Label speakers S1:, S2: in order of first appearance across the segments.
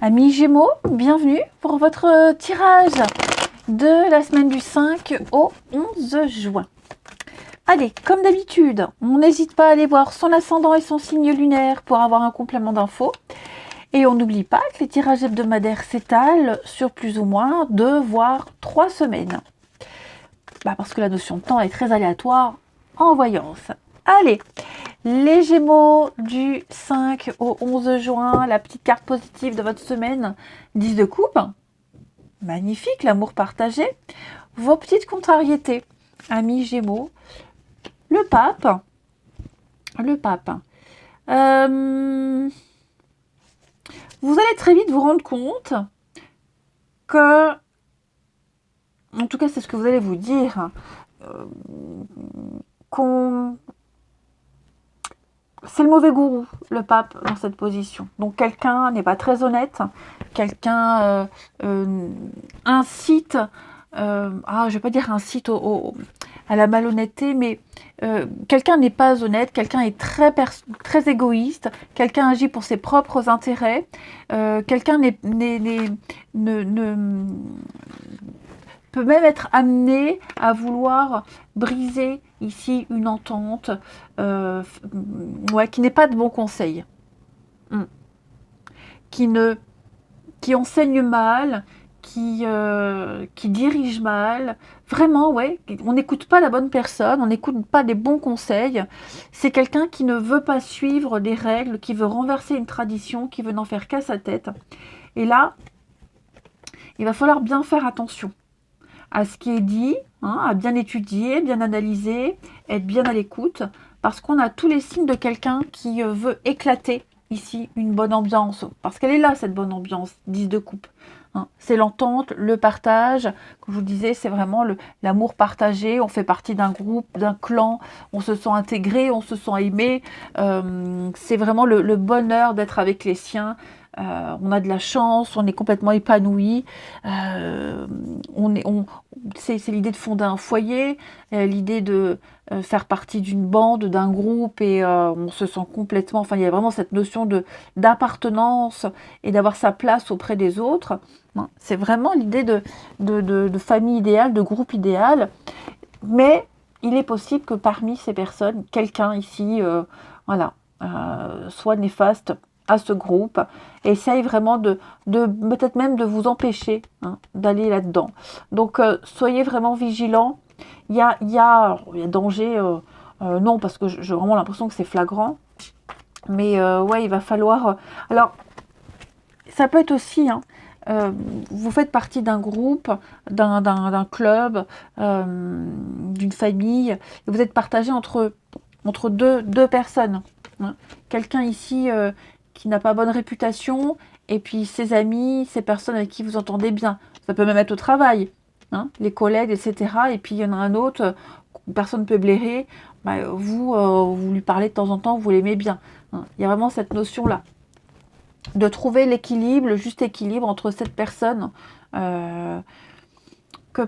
S1: Amis Gémeaux, bienvenue pour votre tirage de la semaine du 5 au 11 juin. Allez, comme d'habitude, on n'hésite pas à aller voir son ascendant et son signe lunaire pour avoir un complément d'infos. Et on n'oublie pas que les tirages hebdomadaires s'étalent sur plus ou moins 2 voire 3 semaines. Parce que la notion de temps est très aléatoire en voyance. Allez, les Gémeaux du 5 au 11 juin, la petite carte positive de votre semaine, 10 de coupe. Magnifique, l'amour partagé. Vos petites contrariétés, amis Gémeaux. Le pape. Vous allez très vite vous rendre compte que, en tout cas c'est ce que vous allez vous dire, c'est le mauvais gourou, le pape, dans cette position. Donc quelqu'un n'est pas très honnête, quelqu'un incite, je vais pas dire incite à la malhonnêteté, mais quelqu'un n'est pas honnête, quelqu'un est très égoïste, quelqu'un agit pour ses propres intérêts, quelqu'un peut même être amené à vouloir briser ici une entente qui n'est pas de bon conseil, qui enseigne mal, qui dirige mal. Vraiment, on n'écoute pas la bonne personne, on n'écoute pas des bons conseils. C'est quelqu'un qui ne veut pas suivre des règles, qui veut renverser une tradition, qui veut n'en faire qu'à sa tête. Et là, il va falloir bien faire attention à ce qui est dit, à bien étudier, bien analyser, être bien à l'écoute, parce qu'on a tous les signes de quelqu'un qui veut éclater ici une bonne ambiance, parce qu'elle est là, cette bonne ambiance, 10 de coupe. C'est l'entente, le partage, comme je vous disais, c'est vraiment l'amour partagé, on fait partie d'un groupe, d'un clan, on se sent intégré, on se sent aimé, c'est vraiment le bonheur d'être avec les siens. On a de la chance, on est complètement épanoui, c'est l'idée de fonder un foyer, l'idée de faire partie d'une bande, d'un groupe, et on se sent complètement, il y a vraiment cette notion d'appartenance et d'avoir sa place auprès des autres. C'est vraiment l'idée de famille idéale, de groupe idéal, mais il est possible que parmi ces personnes, quelqu'un ici soit néfaste à ce groupe, essaye vraiment de peut-être même de vous empêcher d'aller là-dedans. Donc soyez vraiment vigilants. Il y a danger, non, parce que j'ai vraiment l'impression que c'est flagrant, mais il va falloir... alors, ça peut être aussi... vous faites partie d'un groupe, d'un club, d'une famille, et vous êtes partagé entre deux personnes. Quelqu'un ici qui n'a pas bonne réputation, et puis ses amis, ces personnes avec qui vous entendez bien. Ça peut même être au travail, les collègues, etc. Et puis il y en a un autre, personne ne peut blairer, vous lui parlez de temps en temps, vous l'aimez bien. Il y a vraiment cette notion-là de trouver l'équilibre, le juste équilibre entre cette personne que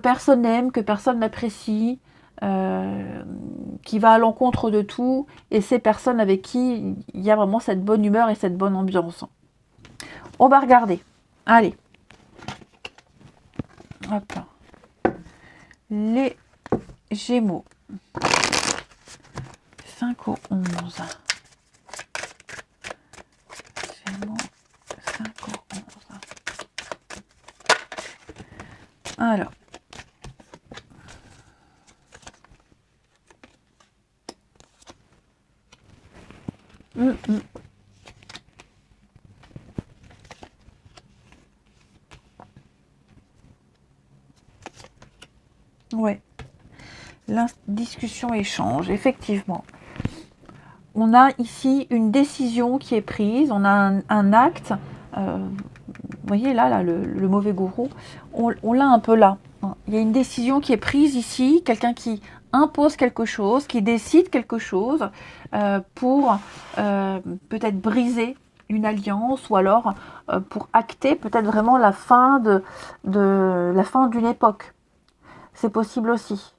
S1: personne n'aime, que personne n'apprécie, qui va à l'encontre de tout, et ces personnes avec qui il y a vraiment cette bonne humeur et cette bonne ambiance. On va regarder. Allez. Hop. Les Gémeaux. 5 au 11. Gémeaux. 5 au 11. Alors. Ouais. La discussion échange, effectivement. On a ici une décision qui est prise, on a un acte. Vous voyez là le mauvais gourou, on l'a un peu là. Il y a une décision qui est prise ici, quelqu'un qui impose quelque chose, qui décide quelque chose pour peut-être briser une alliance, ou alors pour acter peut-être vraiment la fin d'une époque. C'est possible aussi.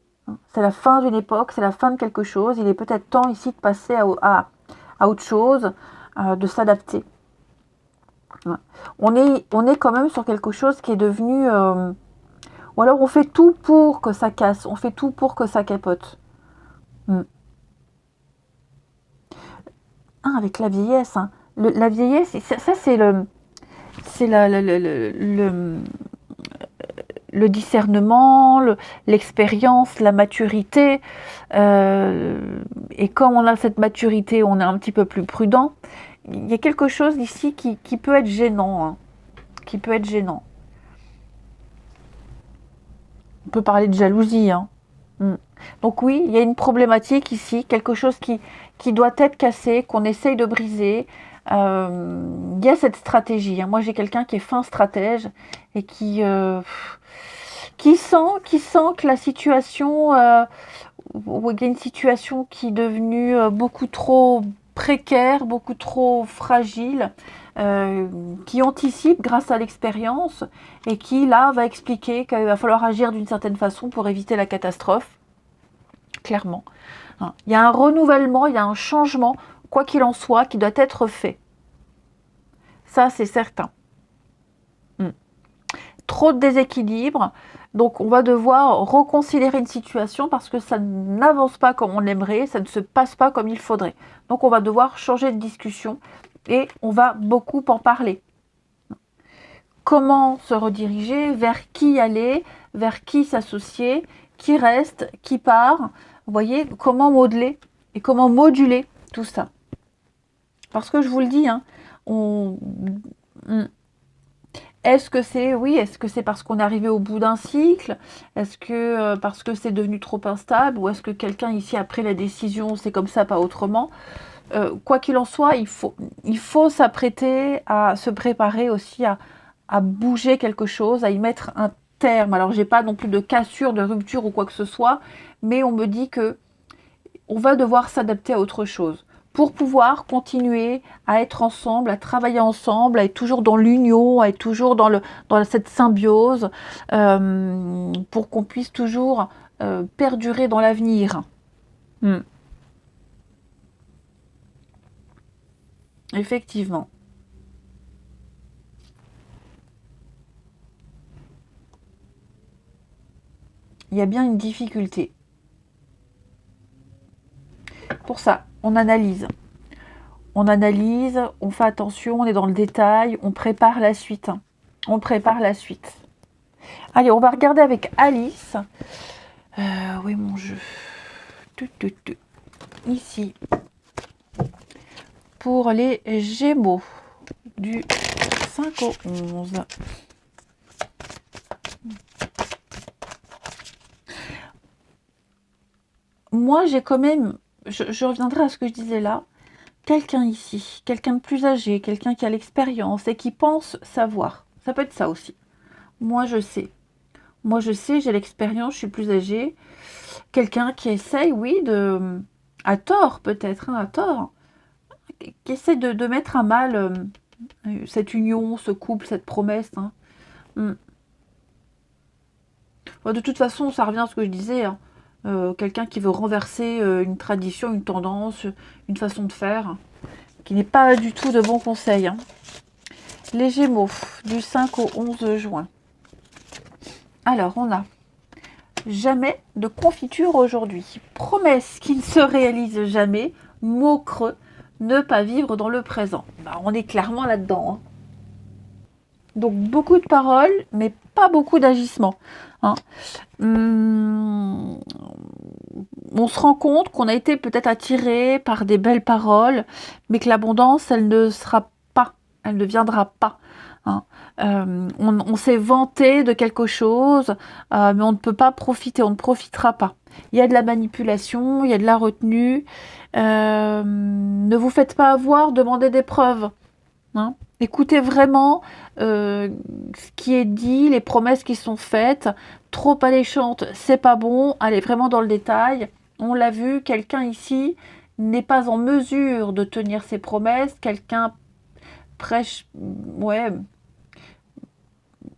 S1: C'est la fin d'une époque, c'est la fin de quelque chose. Il est peut-être temps ici de passer à autre chose, de s'adapter. Ouais. On est quand même sur quelque chose qui est devenu... ou alors on fait tout pour que ça casse, on fait tout pour que ça capote. Mm. Ah, avec la vieillesse, hein. La vieillesse, ça c'est c'est le discernement, l'expérience, la maturité. Et comme on a cette maturité, on est un petit peu plus prudent. Il y a quelque chose ici qui peut être gênant, hein, qui peut être gênant. On peut parler de jalousie, hein. Mm. Donc oui, il y a une problématique ici, quelque chose qui doit être cassé, qu'on essaye de briser. Il y a cette stratégie, hein. Moi, j'ai quelqu'un qui est fin stratège et qui sent que la situation, où il y a une situation qui est devenue beaucoup trop précaire, beaucoup trop fragile, qui anticipe grâce à l'expérience et qui, là, va expliquer qu'il va falloir agir d'une certaine façon pour éviter la catastrophe, clairement. Hein. Il y a un renouvellement, il y a un changement, quoi qu'il en soit, qui doit être fait. Ça, c'est certain. Trop de déséquilibre, donc on va devoir reconsidérer une situation parce que ça n'avance pas comme on l'aimerait, ça ne se passe pas comme il faudrait. Donc on va devoir changer de discussion et on va beaucoup en parler. Comment se rediriger, vers qui aller, vers qui s'associer, qui reste, qui part. Vous voyez, comment modeler et comment moduler tout ça. Parce que je vous le dis, hein, est-ce que c'est, oui, est-ce que c'est parce qu'on est arrivé au bout d'un cycle? Est-ce que parce que c'est devenu trop instable? Ou est-ce que quelqu'un ici a pris la décision, c'est comme ça, pas autrement? Quoi qu'il en soit, il faut s'apprêter à se préparer aussi à bouger quelque chose, à y mettre un terme. Alors, j'ai pas non plus de cassure, de rupture ou quoi que ce soit, mais on me dit que on va devoir s'adapter à autre chose pour pouvoir continuer à être ensemble, à travailler ensemble, à être toujours dans l'union, à être toujours dans cette symbiose, pour qu'on puisse toujours perdurer dans l'avenir. Mm. Effectivement. Il y a bien une difficulté. Pour ça, on analyse. On analyse, on fait attention, on est dans le détail, on prépare la suite. On prépare la suite. Allez, on va regarder avec Alice. Oui, mon jeu. Ici. Pour les Gémeaux. Du 5 au 11. Moi, j'ai quand même... Je reviendrai à ce que je disais là. Quelqu'un ici, quelqu'un de plus âgé, quelqu'un qui a l'expérience et qui pense savoir. Ça peut être ça aussi. Moi, je sais. Moi, je sais, j'ai l'expérience, je suis plus âgée. Quelqu'un qui essaye, oui, à tort peut-être, hein, à tort, qui essaie de mettre à mal cette union, ce couple, cette promesse. Hein. De toute façon, ça revient à ce que je disais. Hein. Quelqu'un qui veut renverser une tradition, une tendance, une façon de faire, qui n'est pas du tout de bons conseils. Hein. Les Gémeaux, du 5 au 11 juin. Alors, on a jamais de confiture aujourd'hui. Promesse qui ne se réalise jamais. Mot creux. Ne pas vivre dans le présent. Bah, on est clairement là-dedans. Hein. Donc, beaucoup de paroles, mais pas beaucoup d'agissements. Hein. On se rend compte qu'on a été peut-être attiré par des belles paroles, mais que l'abondance, elle ne sera pas, elle ne viendra pas. Hein. On s'est vanté de quelque chose, mais on ne peut pas profiter, on ne profitera pas. Il y a de la manipulation, il y a de la retenue. Ne vous faites pas avoir, demandez des preuves. Hein. Écoutez vraiment ce qui est dit, les promesses qui sont faites. Trop alléchante, c'est pas bon. Allez vraiment dans le détail. On l'a vu, quelqu'un ici n'est pas en mesure de tenir ses promesses. Quelqu'un prêche, ouais,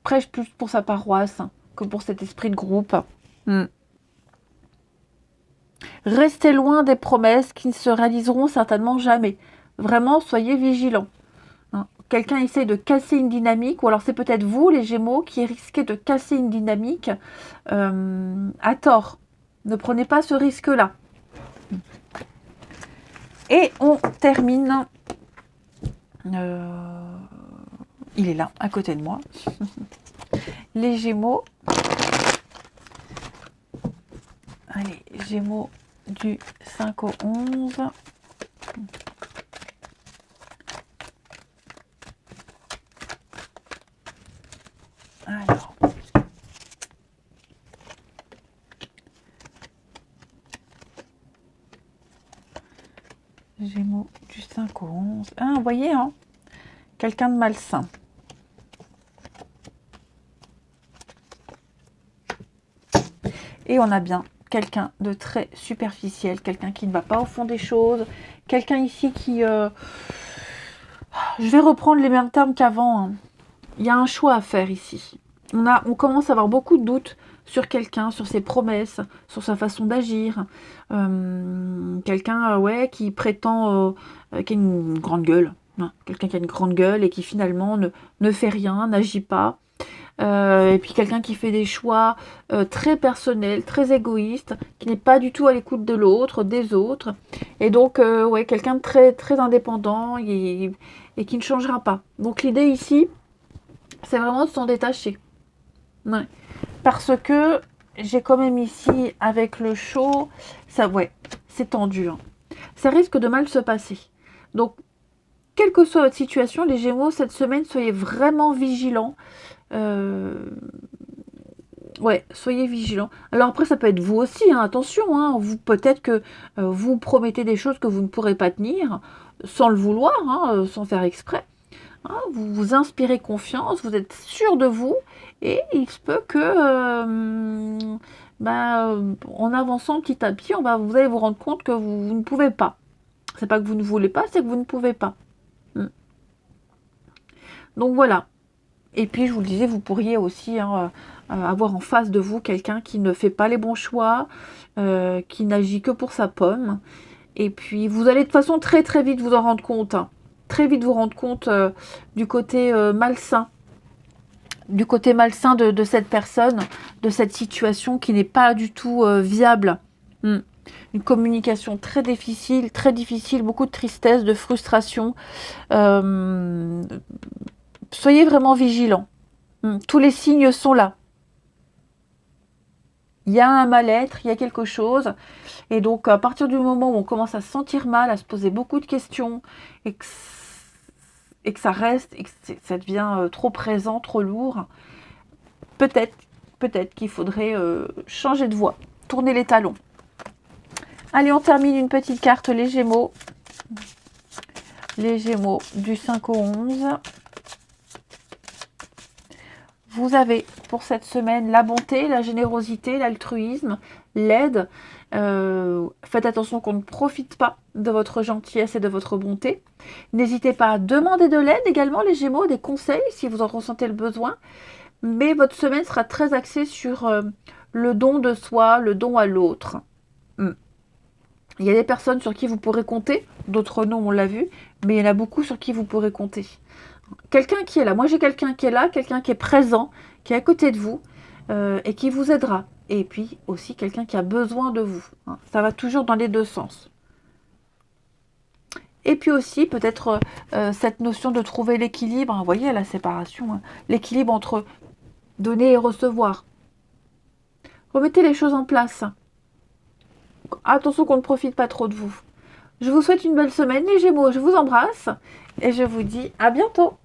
S1: prêche plus pour sa paroisse que pour cet esprit de groupe. Restez loin des promesses qui ne se réaliseront certainement jamais. Vraiment, soyez vigilants. Hein. quelqu'un essaye de casser une dynamique, ou alors c'est peut-être vous, les Gémeaux, qui risquez de casser une dynamique à tort. Ne prenez pas ce risque-là. Et on termine. Il est là, à côté de moi. Les Gémeaux. Allez, Gémeaux du 5 au 11. Alors. Gémeaux du 5 au 11. Ah, vous voyez, hein, quelqu'un de malsain. Et on a bien quelqu'un de très superficiel, quelqu'un qui ne va pas au fond des choses, quelqu'un ici qui... je vais reprendre les mêmes termes qu'avant. Hein. Il y a un choix à faire ici. On commence à avoir beaucoup de doutes sur quelqu'un, sur ses promesses, sur sa façon d'agir. Quelqu'un qui prétend qui a une grande gueule. Hein. Quelqu'un qui a une grande gueule et qui finalement ne fait rien, n'agit pas. Et puis quelqu'un qui fait des choix très personnels, très égoïstes, qui n'est pas du tout à l'écoute de l'autre, des autres. Et donc, quelqu'un de très, très indépendant et qui ne changera pas. Donc l'idée ici, c'est vraiment de s'en détacher. Ouais. Parce que j'ai quand même ici, avec le chaud, ça, c'est tendu. Hein. Ça risque de mal se passer. Donc, quelle que soit votre situation, les Gémeaux, cette semaine, soyez vraiment vigilants. Soyez vigilants. Alors après, ça peut être vous aussi, hein, attention. Hein, vous peut-être que vous promettez des choses que vous ne pourrez pas tenir, sans le vouloir, hein, sans faire exprès. Hein, vous vous inspirez confiance, vous êtes sûr de vous, et il se peut que, en avançant petit à petit, vous allez vous rendre compte que vous ne pouvez pas. C'est pas que vous ne voulez pas, c'est que vous ne pouvez pas. Donc voilà. Et puis, je vous le disais, vous pourriez aussi avoir en face de vous quelqu'un qui ne fait pas les bons choix, qui n'agit que pour sa pomme. Et puis, vous allez de toute façon très très vite vous en rendre compte. Hein. Très vite vous rendre compte du côté malsain. Du côté malsain de cette personne, de cette situation qui n'est pas du tout viable. Une communication très difficile, beaucoup de tristesse, de frustration. Soyez vraiment vigilants. Tous les signes sont là. Il y a un mal-être, il y a quelque chose. Et donc, à partir du moment où on commence à se sentir mal, à se poser beaucoup de questions, et que ça reste, et que ça devient trop présent, trop lourd, peut-être qu'il faudrait changer de voie, tourner les talons. Allez, on termine une petite carte, les Gémeaux. Les Gémeaux du 5 au 11. Vous avez pour cette semaine la bonté, la générosité, l'altruisme, l'aide. Faites attention qu'on ne profite pas de votre gentillesse et de votre bonté. N'hésitez pas à demander de l'aide également, les Gémeaux, des conseils si vous en ressentez le besoin. Mais votre semaine sera très axée sur le don de soi, le don à l'autre. Il y a des personnes sur qui vous pourrez compter, d'autres non, on l'a vu, mais il y en a beaucoup sur qui vous pourrez compter. Quelqu'un qui est là, moi j'ai quelqu'un qui est là, quelqu'un qui est présent, qui est à côté de vous et qui vous aidera. Et puis aussi quelqu'un qui a besoin de vous. Hein. Ça va toujours dans les deux sens. Et puis aussi peut-être cette notion de trouver l'équilibre, hein, vous voyez la séparation, hein, l'équilibre entre donner et recevoir. Remettez les choses en place. Attention qu'on ne profite pas trop de vous. Je vous souhaite une belle semaine les Gémeaux, je vous embrasse et je vous dis à bientôt.